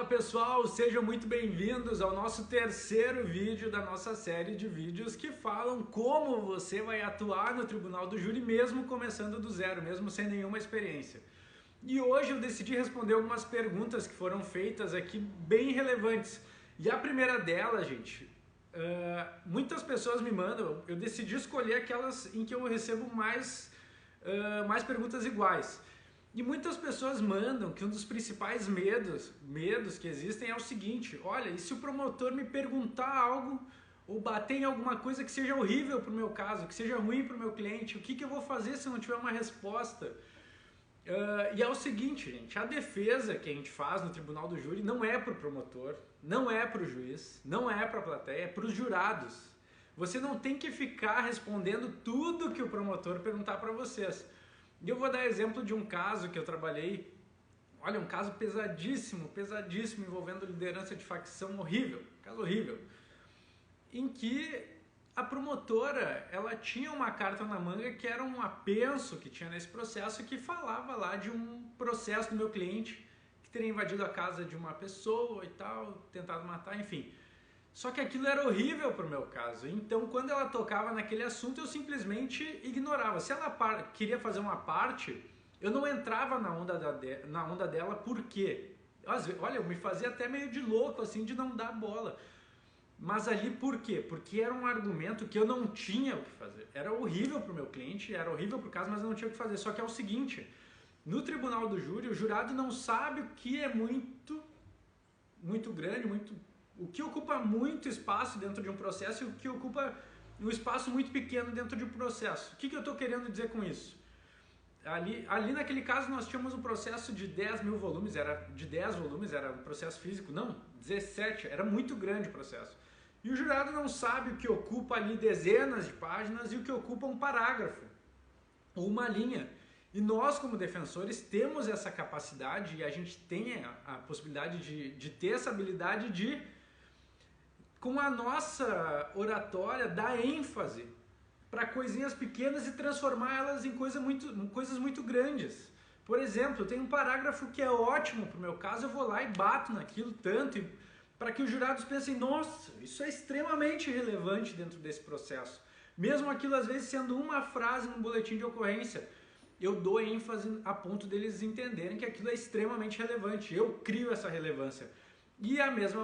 Fala pessoal, sejam muito bem-vindos ao nosso terceiro vídeo da nossa série de vídeos que falam como você vai atuar no Tribunal do Júri mesmo começando do zero, mesmo sem nenhuma experiência. E hoje eu decidi responder algumas perguntas que foram feitas aqui bem relevantes. E a primeira delas, gente, muitas pessoas me mandam, eu decidi escolher aquelas em que eu recebo mais perguntas iguais. E muitas pessoas mandam que um dos principais medos que existem é o seguinte: olha, e se o promotor me perguntar algo ou bater em alguma coisa que seja horrível para o meu caso, que seja ruim para o meu cliente, o que eu vou fazer se eu não tiver uma resposta? E é o seguinte, gente, a defesa que a gente faz no Tribunal do Júri não é para o promotor, não é para o juiz, não é para a plateia, é para os jurados. Você não tem que ficar respondendo tudo que o promotor perguntar para vocês. E eu vou dar exemplo de um caso que eu trabalhei, olha, um caso pesadíssimo, envolvendo liderança de facção, horrível, caso horrível, em que a promotora, ela tinha uma carta na manga que era um apenso que tinha nesse processo que falava lá de um processo do meu cliente que teria invadido a casa de uma pessoa e tal, tentado matar, enfim. Só que aquilo era horrível para o meu caso, então quando ela tocava naquele assunto eu simplesmente ignorava. Se ela queria fazer uma parte, eu não entrava na onda dela, por quê? Olha, eu me fazia até meio de louco assim de não dar bola. Mas ali por quê? Porque era um argumento que eu não tinha o que fazer. Era horrível para o meu cliente, era horrível para o caso, mas eu não tinha o que fazer. Só que é o seguinte, no Tribunal do Júri o jurado não sabe o que é muito grande, o que ocupa muito espaço dentro de um processo e o que ocupa um espaço muito pequeno dentro de um processo. O que eu estou querendo dizer com isso? Ali naquele caso nós tínhamos um processo de 10 mil volumes, era de 10 volumes, era um processo físico, não, 17, era muito grande o processo. E o jurado não sabe o que ocupa ali dezenas de páginas e o que ocupa um parágrafo ou uma linha. E nós, como defensores, temos essa capacidade e a gente tem a possibilidade de ter essa habilidade de, com a nossa oratória, dar ênfase para coisinhas pequenas e transformá-las em coisas muito grandes. Por exemplo, tem um parágrafo que é ótimo para o meu caso, eu vou lá e bato naquilo tanto para que os jurados pensem, nossa, isso é extremamente relevante dentro desse processo. Mesmo aquilo às vezes sendo uma frase num boletim de ocorrência, eu dou ênfase a ponto deles entenderem que aquilo é extremamente relevante, eu crio essa relevância. E da mesma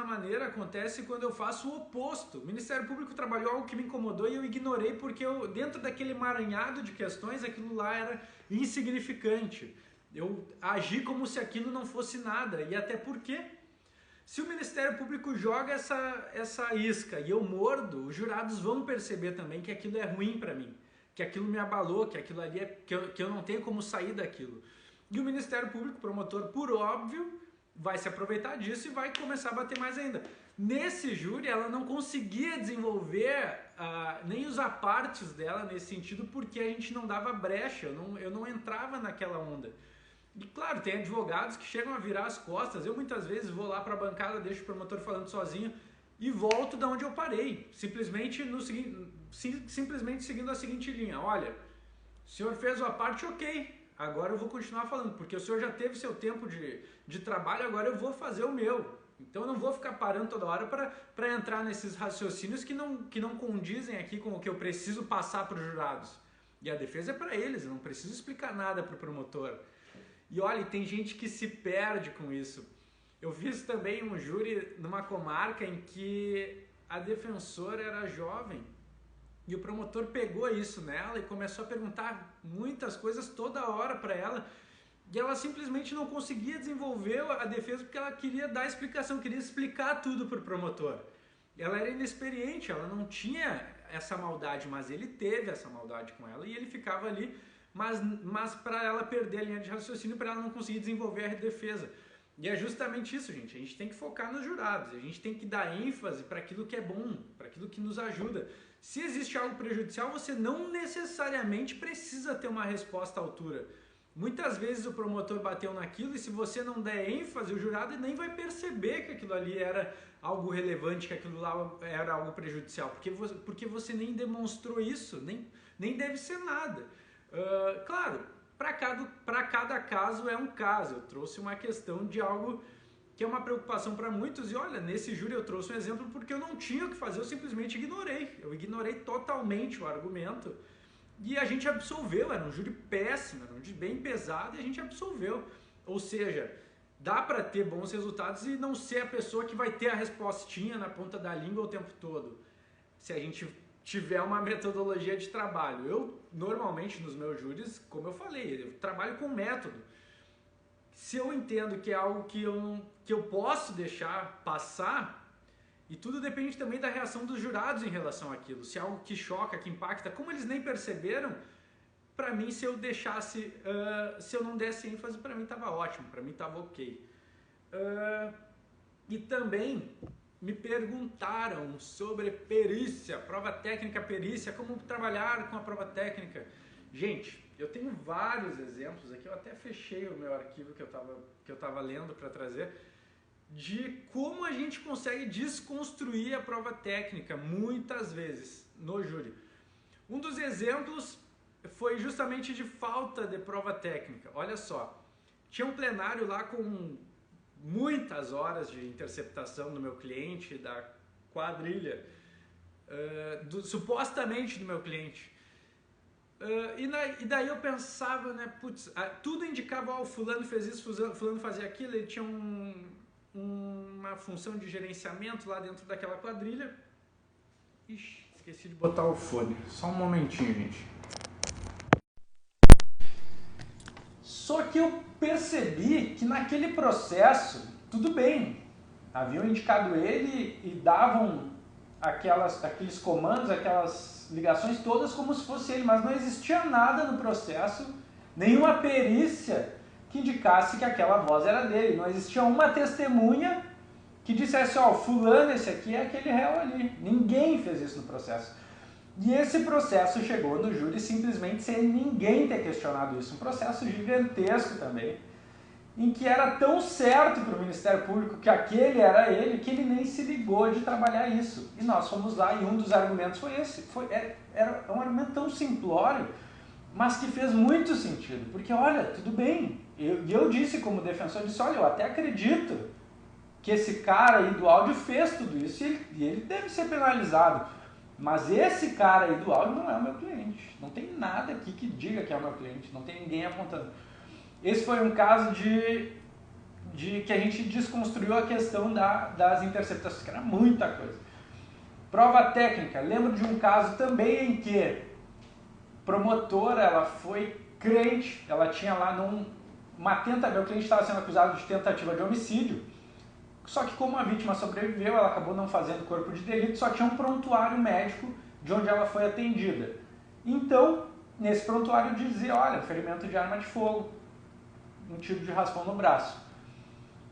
maneira acontece quando eu faço o oposto. O Ministério Público trabalhou algo que me incomodou e eu ignorei porque dentro daquele emaranhado de questões aquilo lá era insignificante. Eu agi como se aquilo não fosse nada. E até porque, se o Ministério Público joga essa isca e eu mordo, os jurados vão perceber também que aquilo é ruim para mim, que aquilo me abalou, que aquilo ali que eu não tenho como sair daquilo. E o Ministério Público, promotor, por óbvio, vai se aproveitar disso e vai começar a bater mais ainda. Nesse júri, ela não conseguia desenvolver nem os apartes dela nesse sentido, porque a gente não dava brecha, eu não entrava naquela onda. E claro, tem advogados que chegam a virar as costas, eu muitas vezes vou lá para a bancada, deixo o promotor falando sozinho e volto da onde eu parei, simplesmente seguindo a seguinte linha: olha, o senhor fez a parte, ok, agora eu vou continuar falando, porque o senhor já teve seu tempo de trabalho, agora eu vou fazer o meu. Então eu não vou ficar parando toda hora para entrar nesses raciocínios que não condizem aqui com o que eu preciso passar para os jurados. E a defesa é para eles, eu não preciso explicar nada para o promotor. E olha, tem gente que se perde com isso. Eu fiz também um júri numa comarca em que a defensora era jovem, e o promotor pegou isso nela e começou a perguntar muitas coisas toda hora para ela. E ela simplesmente não conseguia desenvolver a defesa porque ela queria dar explicação, queria explicar tudo para o promotor. Ela era inexperiente, ela não tinha essa maldade, mas ele teve essa maldade com ela e ele ficava ali, mas para ela perder a linha de raciocínio, para ela não conseguir desenvolver a defesa. E é justamente isso, gente. A gente tem que focar nos jurados, a gente tem que dar ênfase para aquilo que é bom, para aquilo que nos ajuda. Se existe algo prejudicial, você não necessariamente precisa ter uma resposta à altura. Muitas vezes o promotor bateu naquilo e se você não der ênfase, o jurado nem vai perceber que aquilo ali era algo relevante, que aquilo lá era algo prejudicial, porque você nem demonstrou isso, nem deve ser nada. Claro, para cada caso é um caso. Eu trouxe uma questão de algo que é uma preocupação para muitos, e olha, nesse júri eu trouxe um exemplo porque eu não tinha o que fazer, eu simplesmente ignorei. Eu ignorei totalmente o argumento e a gente absolveu. Era um júri péssimo, era um júri bem pesado e a gente absolveu. Ou seja, dá para ter bons resultados e não ser a pessoa que vai ter a respostinha na ponta da língua o tempo todo. Se a gente tiver uma metodologia de trabalho. Eu, normalmente, nos meus júris, como eu falei, eu trabalho com método. Se eu entendo que é algo que eu posso deixar passar, e tudo depende também da reação dos jurados em relação àquilo. Se é algo que choca, que impacta, como eles nem perceberam, para mim, se eu deixasse, se eu não desse ênfase, para mim estava ótimo, para mim estava ok. E também me perguntaram sobre perícia, prova técnica, perícia, como trabalhar com a prova técnica. Gente, eu tenho vários exemplos aqui, eu até fechei o meu arquivo que eu estava lendo para trazer, de como a gente consegue desconstruir a prova técnica, muitas vezes, no júri. Um dos exemplos foi justamente de falta de prova técnica. Olha só, tinha um plenário lá com muitas horas de interceptação do meu cliente, da quadrilha, supostamente do meu cliente. E daí eu pensava, né, putz, tudo indicava, ó, o fulano fez isso, fulano fazia aquilo, ele tinha uma função de gerenciamento lá dentro daquela quadrilha. Ixi, esqueci de botar o fone, só um momentinho, gente. Só que eu percebi que naquele processo, tudo bem, haviam indicado ele e davam aqueles comandos, aquelas ligações todas como se fosse ele, mas não existia nada no processo, nenhuma perícia que indicasse que aquela voz era dele, não existia uma testemunha que dissesse, ó, fulano, esse aqui é aquele réu ali. Ninguém fez isso no processo. E esse processo chegou no júri simplesmente sem ninguém ter questionado isso. Um processo gigantesco também, em que era tão certo para o Ministério Público que aquele era ele, que ele nem se ligou de trabalhar isso. E nós fomos lá e um dos argumentos foi esse. Era um argumento tão simplório, mas que fez muito sentido. Porque, olha, tudo bem. Eu disse como defensor, eu disse, olha, eu até acredito que esse cara aí do áudio fez tudo isso e ele deve ser penalizado. Mas esse cara aí do áudio não é o meu cliente. Não tem nada aqui que diga que é o meu cliente. Não tem ninguém apontando. Esse foi um caso de que a gente desconstruiu a questão das interceptações, que era muita coisa. Prova técnica. Lembro de um caso também em que a promotora, ela foi crente, ela tinha lá meu cliente estava sendo acusado de tentativa de homicídio. Só que como a vítima sobreviveu, ela acabou não fazendo corpo de delito, só tinha um prontuário médico de onde ela foi atendida. Então, nesse prontuário dizia, olha, ferimento de arma de fogo, um tiro de raspão no braço.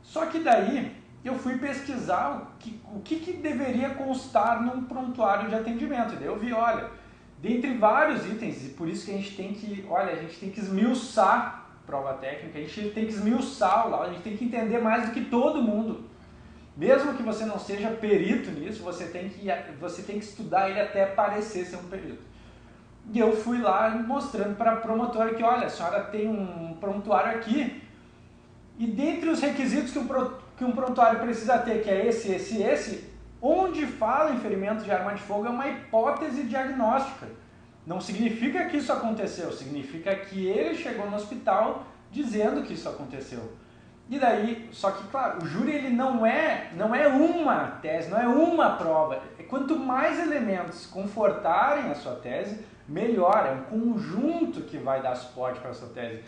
Só que daí eu fui pesquisar o que deveria constar num prontuário de atendimento. E daí eu vi, olha, dentre vários itens, e por isso que a gente tem que esmiuçar prova técnica, a gente tem que esmiuçar lá, a gente tem que entender mais do que todo mundo. Mesmo que você não seja perito nisso, você tem que estudar ele até parecer ser um perito. E eu fui lá mostrando para a promotora que, olha, a senhora tem um prontuário aqui, e dentre os requisitos que um prontuário precisa ter, que é esse, onde fala em ferimento de arma de fogo é uma hipótese diagnóstica. Não significa que isso aconteceu, significa que ele chegou no hospital dizendo que isso aconteceu. E daí, só que, claro, o júri ele não é uma tese, não é uma prova. Quanto mais elementos confortarem a sua tese, melhor. É um conjunto que vai dar suporte para a sua tese.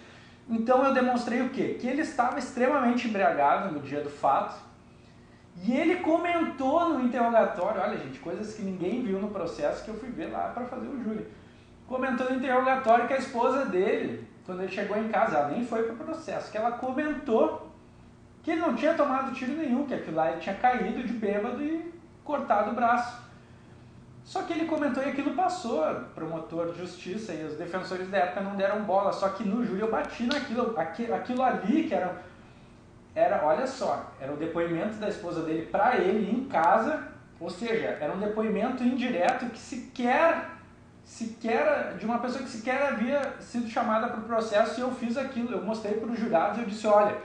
Então eu demonstrei o quê? Que ele estava extremamente embriagado no dia do fato. E ele comentou no interrogatório, olha gente, coisas que ninguém viu no processo que eu fui ver lá para fazer o júri. Comentou no interrogatório que a esposa dele, quando ele chegou em casa, ela nem foi para o processo, que ela comentou que ele não tinha tomado tiro nenhum, que aquilo lá ele tinha caído de bêbado e cortado o braço. Só que ele comentou e aquilo passou, promotor de justiça e os defensores da época não deram bola, só que no júri eu bati naquilo, aquilo ali que era, olha só, era o depoimento da esposa dele para ele em casa, ou seja, era um depoimento indireto que sequer sequer, de uma pessoa que sequer havia sido chamada para o processo, e eu fiz aquilo, eu mostrei para os jurados, eu disse, olha,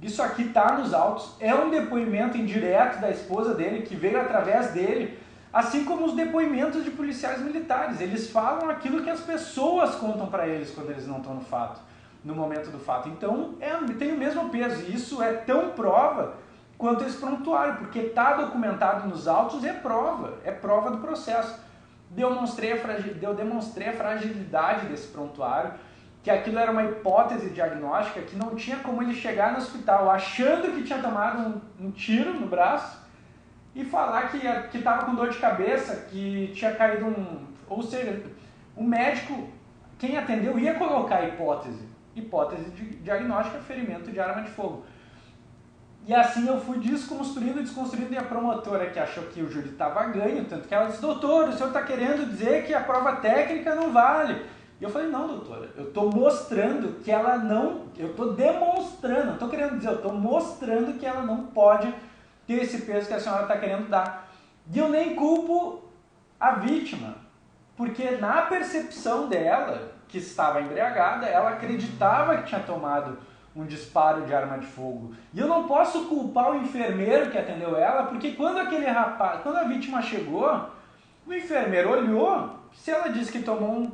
isso aqui está nos autos, é um depoimento indireto da esposa dele, que veio através dele, assim como os depoimentos de policiais militares, eles falam aquilo que as pessoas contam para eles quando eles não estão no fato, no momento do fato. Então, tem o mesmo peso, e isso é tão prova quanto esse prontuário, porque está documentado nos autos, é prova do processo. Eu demonstrei a fragilidade desse prontuário, que aquilo era uma hipótese diagnóstica, que não tinha como ele chegar no hospital achando que tinha tomado um tiro no braço e falar que estava com dor de cabeça, que tinha caído Ou seja, o médico, quem atendeu, ia colocar a hipótese diagnóstica, ferimento de arma de fogo. E assim eu fui desconstruindo, e a promotora, que achou que o júri estava ganho, tanto que ela disse, doutor, o senhor está querendo dizer que a prova técnica não vale. E eu falei, não, doutora, eu estou mostrando que ela não, eu estou demonstrando, não estou querendo dizer, eu estou mostrando que ela não pode ter esse peso que a senhora está querendo dar. E eu nem culpo a vítima, porque na percepção dela, que estava embriagada, ela acreditava que tinha tomado um disparo de arma de fogo. E eu não posso culpar o enfermeiro que atendeu ela, porque quando a vítima chegou, o enfermeiro olhou, se ela disse que tomou um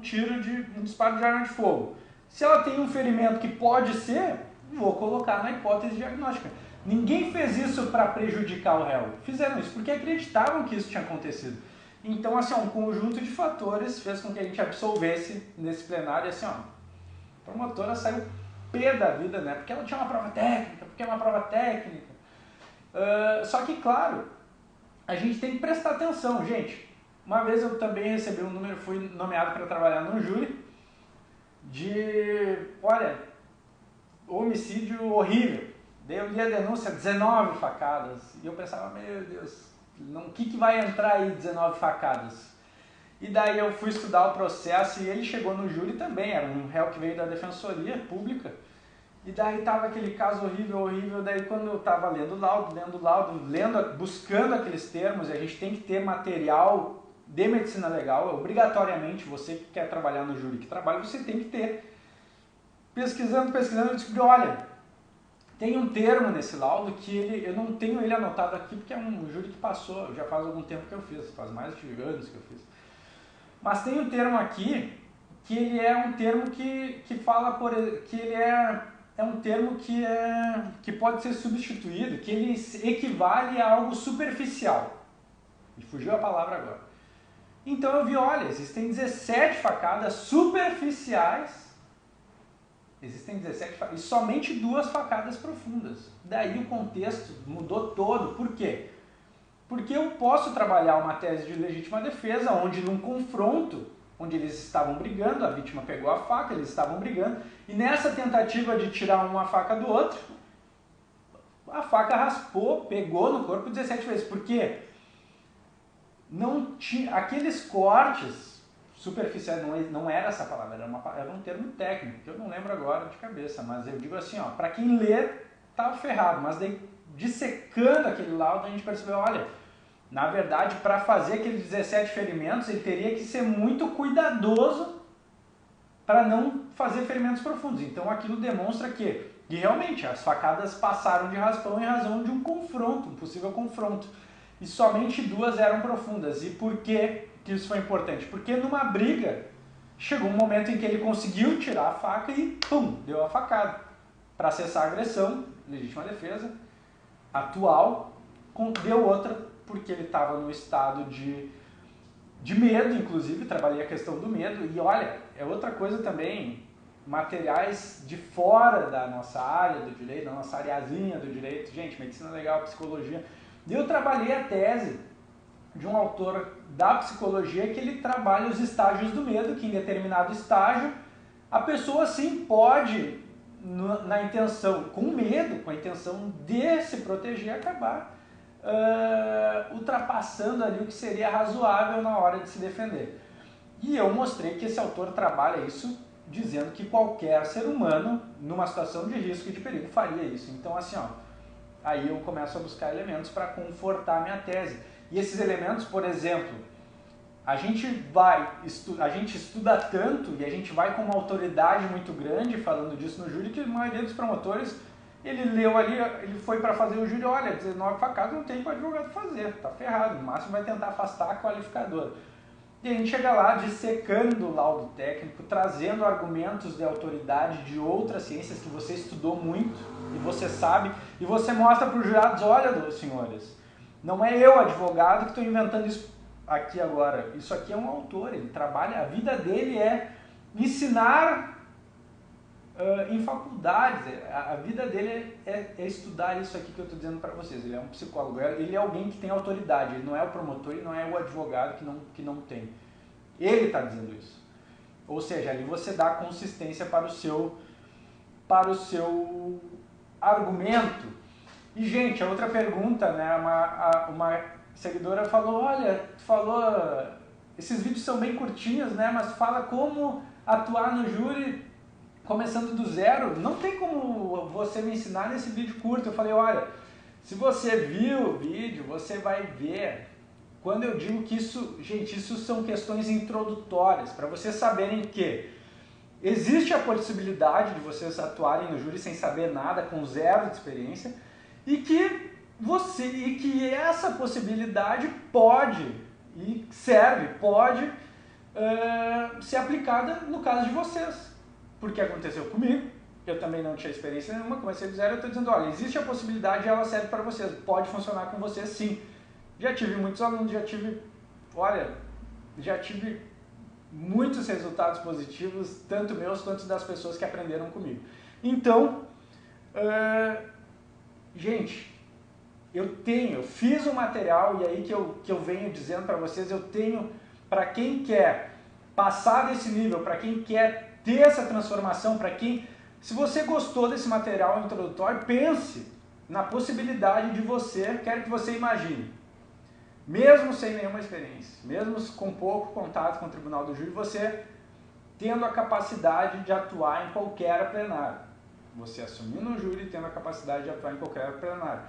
disparo de arma de fogo, se ela tem um ferimento que pode ser, vou colocar na hipótese diagnóstica. Ninguém fez isso para prejudicar o réu. Fizeram isso porque acreditavam que isso tinha acontecido. Então, assim, um conjunto de fatores fez com que a gente absolvesse nesse plenário, assim, ó, a promotora saiu pé da vida, né? Porque ela tinha uma prova técnica, só que, claro, a gente tem que prestar atenção, gente. Uma vez eu também recebi um número, fui nomeado para trabalhar no júri de, olha, homicídio horrível. Daí eu li a denúncia, 19 facadas, e eu pensava, meu Deus, o que vai entrar aí 19 facadas? E daí eu fui estudar o processo e ele chegou no júri também, era um réu que veio da Defensoria Pública. E daí tava aquele caso horrível, daí quando eu tava lendo o laudo, buscando aqueles termos, e a gente tem que ter material de medicina legal, obrigatoriamente, você que quer trabalhar no júri, que trabalha, você tem que ter. Pesquisando, eu descobri, olha, tem um termo nesse laudo que eu não tenho ele anotado aqui, porque é um júri que passou, já faz algum tempo que eu fiz, faz mais de anos que eu fiz. Mas tem um termo aqui, que ele é um termo que fala, que ele é um termo que pode ser substituído, que ele equivale a algo superficial. Me fugiu a palavra agora. Então eu vi, olha, existem 17 facadas superficiais, e somente 2 facadas profundas. Daí o contexto mudou todo. Por quê? Porque eu posso trabalhar uma tese de legítima defesa, onde num confronto, onde eles estavam brigando, a vítima pegou a faca, eles estavam brigando, e nessa tentativa de tirar uma faca do outro, a faca raspou, pegou no corpo 17 vezes. Por quê? Não tinha, aqueles cortes superficiais, não era essa palavra, era um termo técnico, que eu não lembro agora de cabeça, mas eu digo assim, ó, para quem lê, tá ferrado, mas daí, dissecando aquele laudo, a gente percebeu, olha, na verdade, para fazer aqueles 17 ferimentos, ele teria que ser muito cuidadoso para não fazer ferimentos profundos. Então aquilo demonstra que, e realmente, as facadas passaram de raspão em razão de um confronto, um possível confronto. E somente 2 eram profundas. E por que isso foi importante? Porque numa briga, chegou um momento em que ele conseguiu tirar a faca e, pum, deu a facada. Para cessar a agressão, legítima defesa, atual, deu outra, porque ele estava no estado de medo, inclusive, trabalhei a questão do medo. E olha, é outra coisa também, materiais de fora da nossa área do direito, da nossa areazinha do direito, gente, medicina legal, psicologia. E eu trabalhei a tese de um autor da psicologia que ele trabalha os estágios do medo, que em determinado estágio a pessoa sim pode, na intenção, com medo, com a intenção de se proteger, acabar ultrapassando ali o que seria razoável na hora de se defender. E eu mostrei que esse autor trabalha isso dizendo que qualquer ser humano, numa situação de risco e de perigo, faria isso. Então, assim, ó, aí eu começo a buscar elementos para confortar a minha tese. E esses elementos, por exemplo, a gente estuda tanto e a gente vai com uma autoridade muito grande falando disso no júri que a maioria dos promotores, ele leu ali, ele foi para fazer o júri, olha, 19 facadas não tem para o advogado fazer, tá ferrado, no máximo vai tentar afastar a qualificadora. E a gente chega lá dissecando o laudo técnico, trazendo argumentos de autoridade de outras ciências que você estudou muito e você sabe, e você mostra para os jurados, olha, senhores, não é eu, advogado, que estou inventando isso aqui agora. Isso aqui é um autor, ele trabalha, a vida dele é ensinar em faculdades, a vida dele é estudar isso aqui que eu estou dizendo para vocês. Ele é um psicólogo, ele é alguém que tem autoridade, ele não é o promotor e não é o advogado que não tem. Ele está dizendo isso. Ou seja, ali você dá consistência para o seu argumento. E, gente, a outra pergunta, né, uma seguidora falou, olha, esses vídeos são bem curtinhos, né, mas fala como atuar no júri começando do zero. Não tem como você me ensinar nesse vídeo curto. Eu falei, olha, se você viu o vídeo, você vai ver. Quando eu digo que isso, gente, isso são questões introdutórias, para vocês saberem que existe a possibilidade de vocês atuarem no júri sem saber nada, com zero de experiência, e que essa possibilidade pode e pode ser aplicada no caso de vocês. Porque aconteceu comigo, eu também não tinha experiência nenhuma, comecei do zero, eu estou dizendo, olha, existe a possibilidade e ela serve para vocês, pode funcionar com vocês sim. Já tive muitos alunos, já tive muitos resultados positivos, tanto meus quanto das pessoas que aprenderam comigo. Então, gente, eu fiz um material, e aí que eu venho dizendo para vocês, eu tenho, para quem quer passar desse nível, para quem quer ter essa transformação, se você gostou desse material introdutório, pense na possibilidade de quero que você imagine, mesmo sem nenhuma experiência, mesmo com pouco contato com o Tribunal do Júri, você tendo a capacidade de atuar em qualquer plenário. Você assumindo um júri, tendo a capacidade de atuar em qualquer plenário.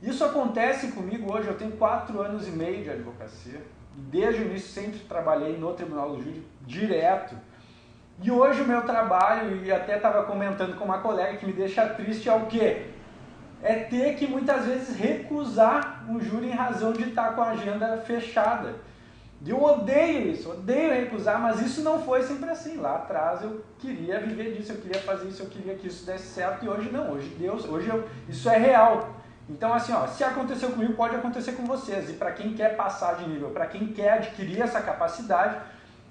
Isso acontece comigo hoje, eu tenho 4 anos e meio de advocacia, e desde o início sempre trabalhei no Tribunal do Júri, direto. E hoje o meu trabalho, e até estava comentando com uma colega que me deixa triste, é o quê? É ter que muitas vezes recusar um júri em razão de estar com a agenda fechada. E eu odeio isso, odeio recusar, mas isso não foi sempre assim. Lá atrás eu queria viver disso, eu queria fazer isso, eu queria que isso desse certo, e hoje não, isso é real. Então assim, ó, se aconteceu comigo, pode acontecer com vocês. E para quem quer passar de nível, para quem quer adquirir essa capacidade,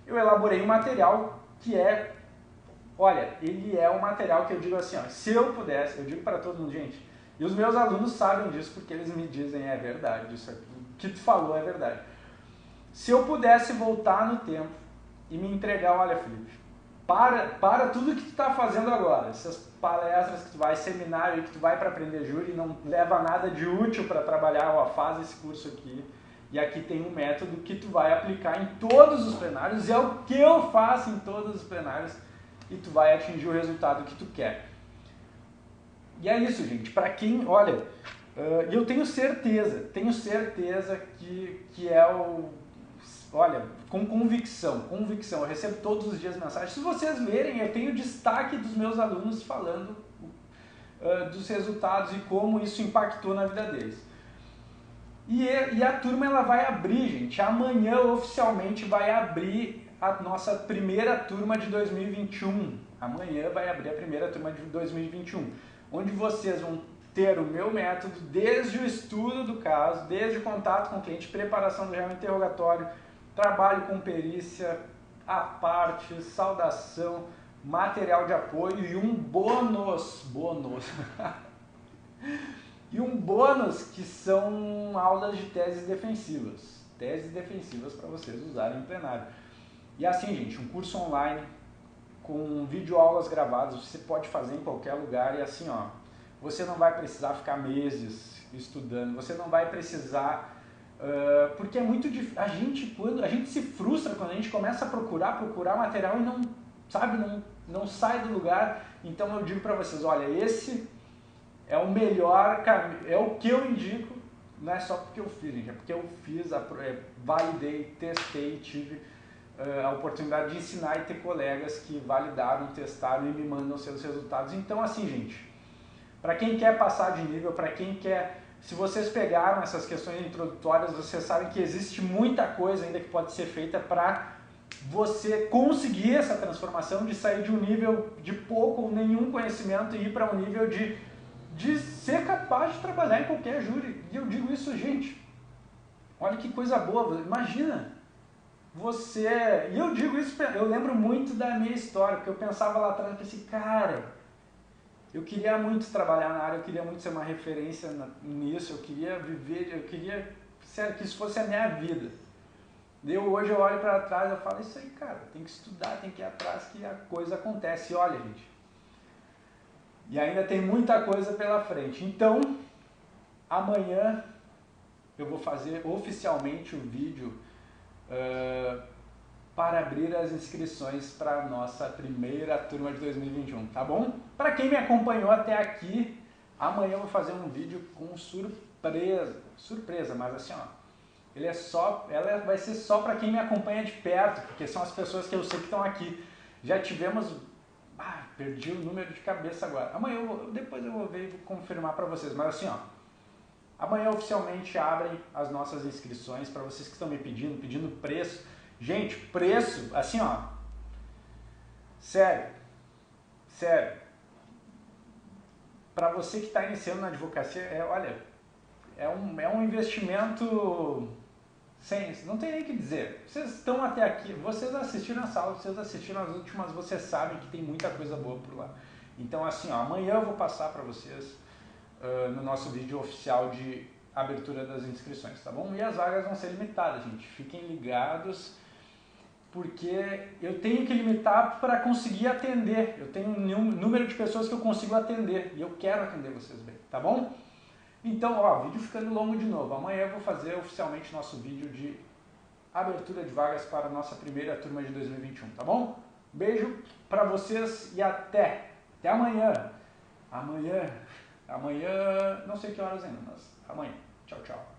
eu elaborei um material que ele é um material que eu digo assim, ó, se eu pudesse, eu digo para todo mundo, gente, e os meus alunos sabem disso porque eles me dizem, é verdade, isso aqui, o que tu falou é verdade. Se eu pudesse voltar no tempo e me entregar, olha, Felipe, para tudo que tu está fazendo agora, essas palestras que tu vai, seminário que tu vai para aprender júri, não leva nada de útil para trabalhar, ó, faz esse curso aqui, e aqui tem um método que tu vai aplicar em todos os plenários, é o que eu faço em todos os plenários, e tu vai atingir o resultado que tu quer. E é isso, gente, para quem, olha, eu tenho certeza que é olha, com convicção, eu recebo todos os dias mensagens. Se vocês verem, eu tenho destaque dos meus alunos falando dos resultados e como isso impactou na vida deles. E a turma ela vai abrir, gente, amanhã oficialmente vai abrir a nossa primeira turma de 2021. Amanhã vai abrir a primeira turma de 2021, onde vocês vão ter o meu método desde o estudo do caso, desde o contato com o cliente, preparação do réu interrogatório, trabalho com perícia, a parte, saudação, material de apoio e um bônus e um bônus que são aulas de teses defensivas para vocês usarem em plenário. E assim, gente, um curso online com videoaulas gravadas, você pode fazer em qualquer lugar e assim, ó, você não vai precisar ficar meses estudando, você não vai precisar, porque é muito difícil, a gente se frustra quando a gente começa a procurar material e não, sabe, não sai do lugar. Então eu digo para vocês, olha, esse é o melhor caminho, é o que eu indico não é só porque eu fiz, gente, é porque eu fiz, validei, testei, tive a oportunidade de ensinar e ter colegas que validaram, testaram e me mandam seus resultados. Então, assim, gente, para quem quer passar de nível, para quem quer, se vocês pegaram essas questões introdutórias, vocês sabem que existe muita coisa ainda que pode ser feita para você conseguir essa transformação de sair de um nível de pouco ou nenhum conhecimento e ir para um nível de ser capaz de trabalhar em qualquer júri. E eu digo isso, gente, olha que coisa boa, imagina você... E eu digo isso, eu lembro muito da minha história, porque eu pensava lá atrás, eu pensei, cara, eu queria muito trabalhar na área, eu queria muito ser uma referência nisso, eu queria viver, eu queria, sério, que isso fosse a minha vida. Hoje eu olho para trás e falo, isso aí, cara, tem que estudar, tem que ir atrás que a coisa acontece. E olha, gente, e ainda tem muita coisa pela frente. Então, amanhã eu vou fazer oficialmente o vídeo para abrir as inscrições para a nossa primeira turma de 2021, tá bom? Para quem me acompanhou até aqui, amanhã eu vou fazer um vídeo com surpresa, mas assim, ó, ela vai ser só para quem me acompanha de perto, porque são as pessoas que eu sei que estão aqui. Já tivemos, perdi o número de cabeça agora. Amanhã, depois eu vou ver e vou confirmar para vocês, mas assim, ó, amanhã oficialmente abrem as nossas inscrições para vocês que estão me pedindo preço. Gente, preço, assim, ó, sério, para você que está iniciando na advocacia, olha, é um investimento não tem nem o que dizer. Vocês estão até aqui, vocês assistiram essa aula, vocês assistiram as últimas, vocês sabem que tem muita coisa boa por lá. Então, assim, ó, amanhã eu vou passar para vocês no nosso vídeo oficial de abertura das inscrições, tá bom? E as vagas vão ser limitadas, gente. Fiquem ligados, porque eu tenho que limitar para conseguir atender. Eu tenho um número de pessoas que eu consigo atender e eu quero atender vocês bem, tá bom? Então, ó, vídeo ficando longo de novo. Amanhã eu vou fazer oficialmente nosso vídeo de abertura de vagas para a nossa primeira turma de 2021, tá bom? Beijo para vocês e até amanhã. Amanhã, não sei que horas ainda, mas amanhã. Tchau, tchau.